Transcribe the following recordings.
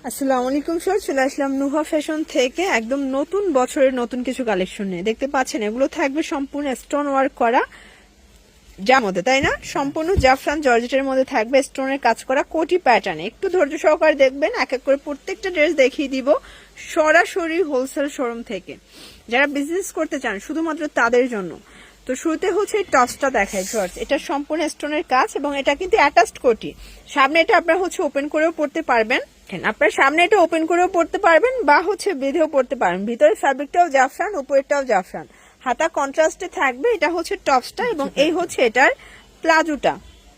আসসালামু আলাইকুম স্যার, চলে আসলাম নুহা ফ্যাশন থেকে একদম নতুন বছরের নতুন কিছু কালেকশন নিয়ে। দেখতে পাচ্ছেন এগুলো থাকবে সম্পূর্ণ স্টোন ওয়ার্ক করা যার মধ্যে, তাই না? সম্পূর্ণ জাফরান জর্জেটের মধ্যে থাকবে স্টোনের কাজ করা কোটি প্যাটার্নে। একটু ধৈর্য সহকারে দেখবেন, এক এক করে প্রত্যেকটা ড্রেস দেখিয়ে দিব সরাসরি হোলসেল শোরুম থেকে। যারা বিজনেস করতে চান শুধুমাত্র তাদের জন্য। তো শুরুতে হচ্ছে এই টপসটা দেখায় জর্জ, এটা সম্পূর্ণ স্টোনের কাজ এবং এটা কিন্তু অ্যাটাচড কোটি। সামনে এটা আপনারা হচ্ছে ওপেন করেও পড়তে পারবেন, আপনার সামনে এটা ওপেন করেও পড়তে পারবেন বা হচ্ছে বেঁধেও পড়তে পারবেন। ভিতরে ফ্যাব্রিকটাও জাফরান, উপরেরটাও জাফরান, হাতা কন্ট্রাস্টে থাকবে। এটা হচ্ছে টপসটা এবং এই হচ্ছে এটার প্লাজোটা।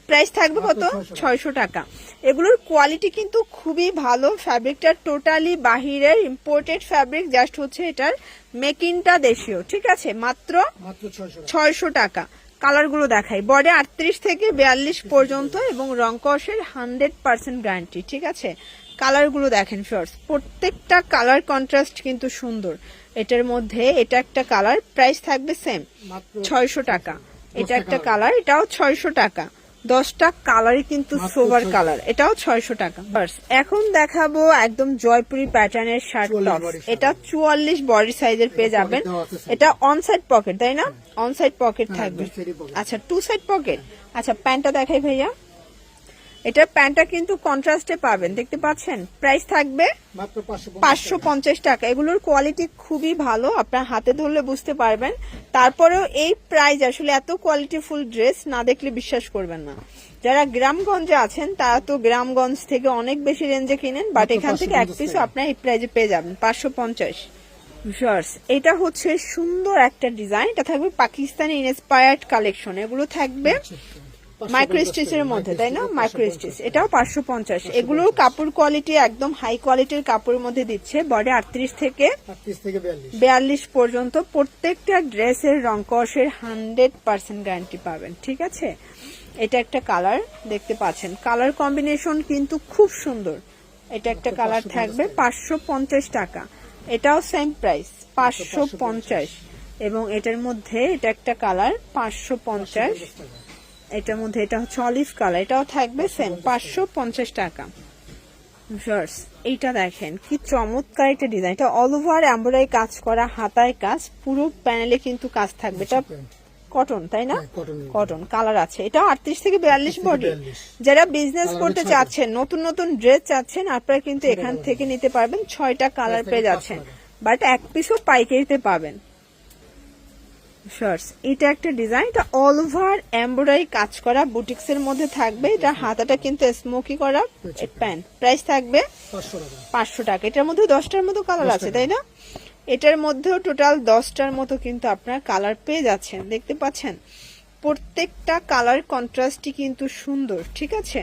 প্রাইস থাকবে কত? 600 টাকা। এগুলোর কোয়ালিটি কিন্তু খুবই ভালো। ফ্যাব্রিকটা টোটালি বাহিরের ইম্পোর্টেড ফ্যাব্রিক, জাস্ট হচ্ছে এটার মেকিংটা দেশীয়। ঠিক আছে, মাত্র 600 টাকা। কালারগুলো দেখাই, বডি 38 থেকে 42 পর্যন্ত এবং রং কষের 100% গ্যারান্টি। ঠিক আছে, কালারগুলো দেখেন ফ্রেন্ডস, প্রত্যেকটা কালার কন্ট্রাস্ট কিন্তু সুন্দর। এটার মধ্যে এটা একটা কালার, প্রাইস থাকবে সেম 600 টাকা। এটা একটা কালার, এটাও 600 টাকা। 10টা কালারই কিন্তু সোভার কালার, এটাও 600 টাকা। এখন দেখাবো একদম জয়পুরি প্যাটার্নের শার্ট টপ। এটা 44 বডি সাইজের পেয়ে যাবেন। এটা অন সাইড পকেট, তাই না? অন সাইড পকেট থাকবে। আচ্ছা, টু সাইড পকেট। আচ্ছা, প্যান্টটা দেখাই ভাইয়া। এটার প্যান্টটা কিন্তু কন্ট্রাস্টে পাবেন, দেখতে পাচ্ছেন। প্রাইস থাকবে 550 টাকা। এগুলোর কোয়ালিটি খুবই ভালো, আপনার হাতে ধরলে বুঝতে পারবেন। তারপরেও এই প্রাইস, আসলে এত কোয়ালিটিফুল ড্রেস না দেখলে বিশ্বাস করবেন না। যারা গ্রামগঞ্জে আছেন তারা তো গ্রামগঞ্জ থেকে অনেক বেশি রেঞ্জে কিনেন, বাট এখান থেকে এক পিসও আপনার এই প্রাইজে পেয়ে যাবেন 550। এটা হচ্ছে সুন্দর একটা ডিজাইন, এটা থাকবে পাকিস্তানি ইন্সপায়ার্ড কালেকশন। এগুলো থাকবে মাইক্রো স্টিচের মধ্যে, তাই না? মাইক্রো স্টিচ, এটাও 550। এগুলোর কাপড় কোয়ালিটি একদম হাই কোয়ালিটির কাপড়ের মধ্যে দিচ্ছে। বডি 38 থেকে 42 পর্যন্ত। প্রত্যেকটা ড্রেসের রং কষের 100% গ্যারান্টি পাবেন। ঠিক আছে, এটা একটা কালার দেখতে পাচ্ছেন, কালার কম্বিনেশন কিন্তু খুব সুন্দর। এটা একটা কালার থাকবে 550 টাকা। এটাও সেম প্রাইস 550। এবং এটার মধ্যে এটা একটা কালার 550। এটার মধ্যে এটা হচ্ছে অলিভ কালার, এটাও থাকবে সেম 550 টাকা। এইটা দেখেন কি চমৎকার একটা ডিজাইন। এটা অল ওভার এমব্রয়ডারি কাজ করা, হাতায় কাজ, পুরো প্যানেলে কিন্তু কাজ থাকবে। এটা কটন, তাই না? কটন কালার আছে। এটা 38 থেকে 42 বডি। যারা বিজনেস করতে চাচ্ছেন, নতুন নতুন ড্রেস চাচ্ছেন, আপনারা কিন্তু এখান থেকে নিতে পারবেন। 6টা কালার পেয়ে যাচ্ছেন, বাট এক পিসও পাইকারিতে পাবেন। এটা একটা ডিজাইন, এটা অল ওভার এমব্রয়ডারি কাজ করা বুটিক্স এর মধ্যে থাকবে। এটা হাতাটা কিন্তু স্মোকি করা প্যান্ট। প্রাইস থাকবে 500 টাকা। এটার মধ্যে 10টার মতো কালার আছে, তাই না? এটার মধ্যেও টোটাল 10টার মতো কিন্তু আপনার কালার পেয়ে যাচ্ছেন, দেখতে পাচ্ছেন। প্রত্যেকটা কালার কন্ট্রাস্টই কিন্তু সুন্দর। ঠিক আছে,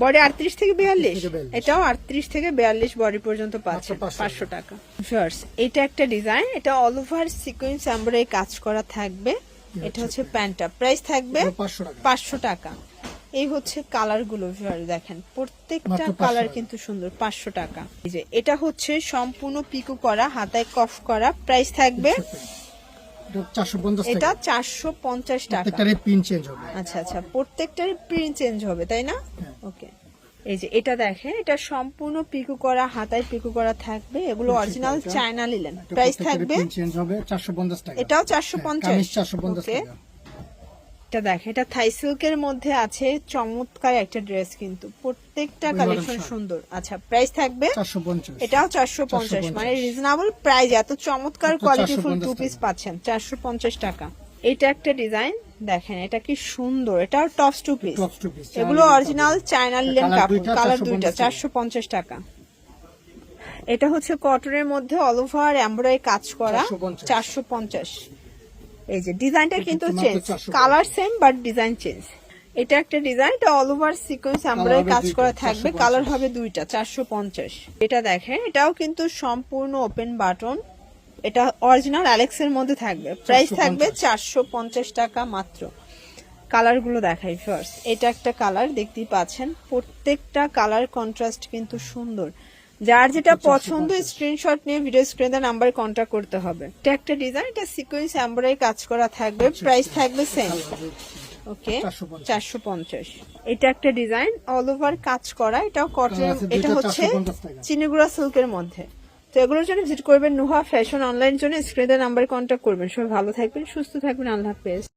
বডি 38 থেকে 42, এটাও 38 থেকে 42 বডি পর্যন্ত পাচ্ছেন 500 টাকা। এটা একটা ডিজাইন, এটা অল ওভার সিকোয়েন্স এমব্রয়ডারি কাজ করা থাকবে। এটা হচ্ছে প্যান্টটা, প্রাইস থাকবে 500 টাকা। এই হচ্ছে কালার গুলো দেখেন, প্রত্যেকটা কালার কিন্তু সুন্দর। 500 টাকা। এই যে এটা হচ্ছে সম্পূর্ণ পিকো করা, হাতায় কফ করা, প্রাইস থাকবে এটা 450 টাকা। আচ্ছা আচ্ছা, প্রত্যেকটারই প্রিন্ট চেঞ্জ হবে, তাই না? ওকে। এই যে এটা দেখেন, এটা সম্পূর্ণ পিকো করা, হাতায় পিকো করা থাকবে। এগুলো অরিজিনাল চায়না লিলেন। প্রাইস থাকবে 450 টাকা। এটাও 450। এটা দেখেন, এটা থাই সিল্কের মধ্যে আছে, চমৎকার একটা ড্রেস কিন্তু। প্রত্যেকটা কালেকশন সুন্দর। আচ্ছা, প্রাইস থাকবে 450। এটাও 450, মানে রিজনেবল প্রাইস। এত চমৎকার কোয়ালিটিফুল টু পিস পাচ্ছেন 450 টাকা। এটা একটা ডিজাইন দেখেন, এটা কি সুন্দর। এটাও টপস টু পিস। এগুলো অরিজিনাল চায়না লিলেন কাপড়, কালার দুইটা, 450 টাকা। এটা হচ্ছে কটনের মধ্যে অল ওভার এমব্রয়ডারি কাজ করা, 450। এই যে ডিজাইনটা কিন্তু change, colour same but design change. এটা একটা ডিজাইন, এটা অল ওভার সিকোয়েন্স এমব্রয়ডারি কাজ করা থাকবে, কালার হবে দুইটা, 450। এটা দেখেন, এটাও কিন্তু সম্পূর্ণ ওপেন বাটন। এটা অরিজিনাল অ্যালেক্স এর মধ্যে থাকবে, প্রাইস থাকবে 450 টাকা মাত্র। কালার গুলো দেখাই ফার্স্ট। এটা একটা কালার দেখতেই পাচ্ছেন, প্রত্যেকটা কালার কন্ট্রাস্ট কিন্তু সুন্দর। যার যেটা পছন্দ স্ক্রিনশট নিয়ে ভিডিও স্ক্রিনে নাম্বারে কন্ট্যাক্ট করতে হবে। এটা একটা ডিজাইন, এটা সিকোয়েন্স এমব্রয়ডারি কাজ করা থাকবে, প্রাইস থাকবে সেম ওকে 450 450। এটা একটা ডিজাইন অল ওভার কাজ করা, এটাও কটন, আছে, এটা দুইটা হচ্ছে 450 টাকা। চিনিগুড়া সিল্কের মধ্যে। তো এগুলোর জন্য ভিজিট করবেন নুহা ফ্যাশন অনলাইন জন্য, স্ক্রিনের নাম্বার কন্ট্যাক্ট করবেন। সবাই ভালো থাকবেন, সুস্থ থাকবেন, আল্লাহ হাফেজ।